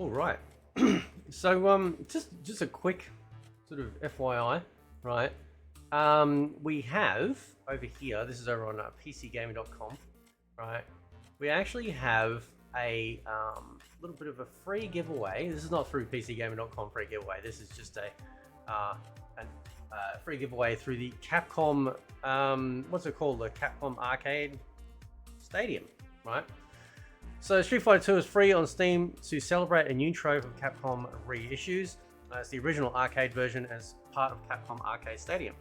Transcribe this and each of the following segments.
All right. So just a quick sort of FYI, right? We have over here. This is over on PCGaming.com, right? We actually have a little bit of a free giveaway. This is not through PCGaming.com free giveaway. This is just a free giveaway through the Capcom. What's it called? The Capcom Arcade Stadium, right? So Street Fighter 2 is free on Steam to celebrate a new trove of Capcom reissues. It's the original arcade version as part of Capcom Arcade Stadium.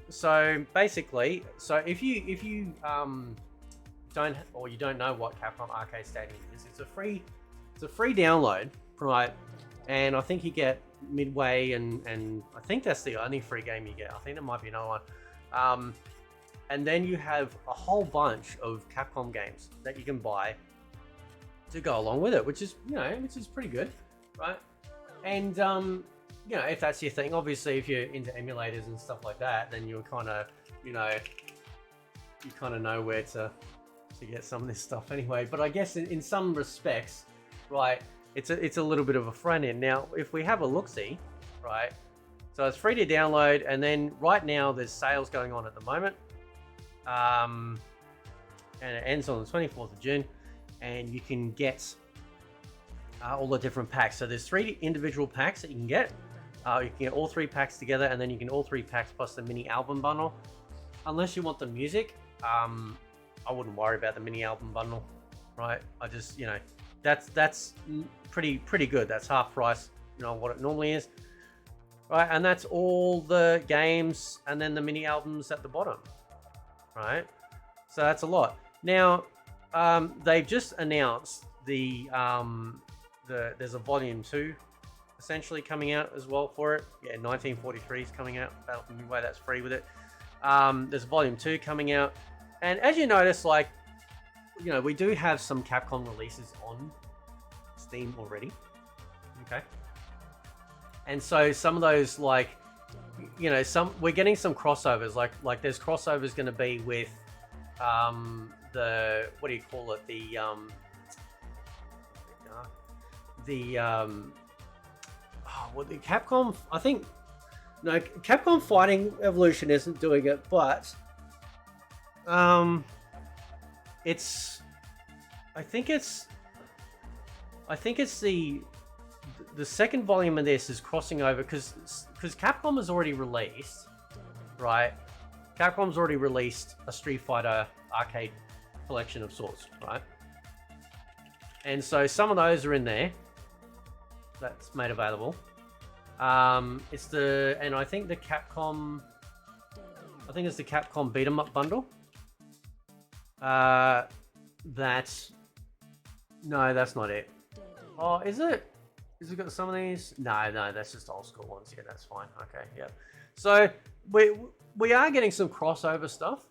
So basically, if you don't know what Capcom Arcade Stadium is, it's a free download, right? And I think you get Midway, and I think that's the only free game you get. I think there might be another one. And then you have a whole bunch of Capcom games that you can buy to go along with it, which is pretty good, right? And if that's your thing, obviously, if you're into emulators and stuff like that, then you're kind of, you kind of know where to get some of this stuff anyway. But I guess in some respects, right, it's a little bit of a front end. Now, if we have a look-see, right, so it's free to download, and then right now there's sales going on at the moment. And it ends on the 24th of June, and you can get all the different packs. So there's 3 individual packs that you can get. You can get all 3 packs together, and then you can all 3 packs plus the mini album bundle. Unless you want the music, I wouldn't worry about the mini album bundle, right? I just, that's pretty good. That's half price, what it normally is, right? And that's all the games, and then the mini albums at the bottom. Right, so that's a lot. Now, they've just announced there's a volume 2 essentially coming out as well for it. Yeah, 1943 is coming out. Anyway, that's free with it. There's volume 2 coming out, and as you notice, we do have some Capcom releases on Steam already. Okay, and so some of those we're getting some crossovers, like there's crossovers going to be with the, what do you call it, the Capcom, I think, no, Capcom Fighting Evolution isn't doing it, but I think it's the second volume of this is crossing over because Capcom has already released, right? Capcom's already released a Street Fighter arcade collection of sorts, right? And so some of those are in there. That's made available. And I think the Capcom, it's the Capcom beat 'em up bundle. No, that's not it. Oh, is it? Has it got some of these? No, that's just old school ones. Yeah, that's fine. Okay, yeah. So we are getting some crossover stuff,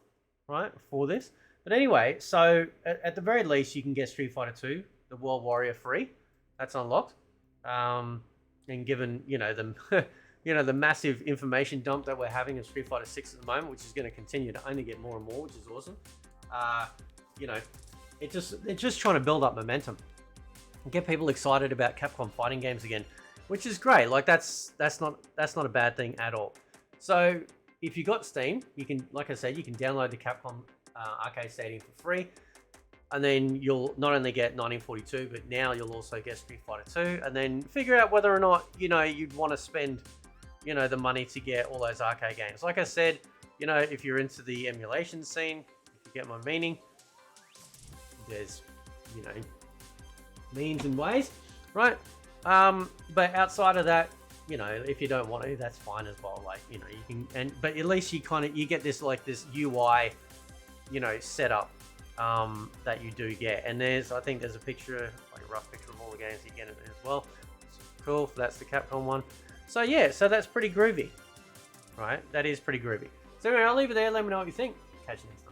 right, for this. But anyway, so at the very least, you can get Street Fighter 2, the World Warrior free. That's unlocked. And given the massive information dump that we're having in Street Fighter 6 at the moment, which is going to continue to only get more and more, which is awesome. It's just trying to build up momentum. Get people excited about Capcom fighting games again, which is great. Like that's not a bad thing at all. So if you got Steam, you can, like I said, you can download the Capcom Arcade Stadium for free, and then you'll not only get 1942, but now you'll also get Street Fighter 2, and then figure out whether or not you'd want to spend the money to get all those arcade games. Like I said, if you're into the emulation scene, if you get my meaning, there's means and ways, right? But outside of that, if you don't want to, that's fine as well. You can, but at least you get this this UI, setup that you do get. And I think there's a picture, a rough picture of all the games you get in it as well. So cool. That's the Capcom one. So yeah, so that's pretty groovy, right? That is pretty groovy. So anyway, I'll leave it there. Let me know what you think. Catch you next time.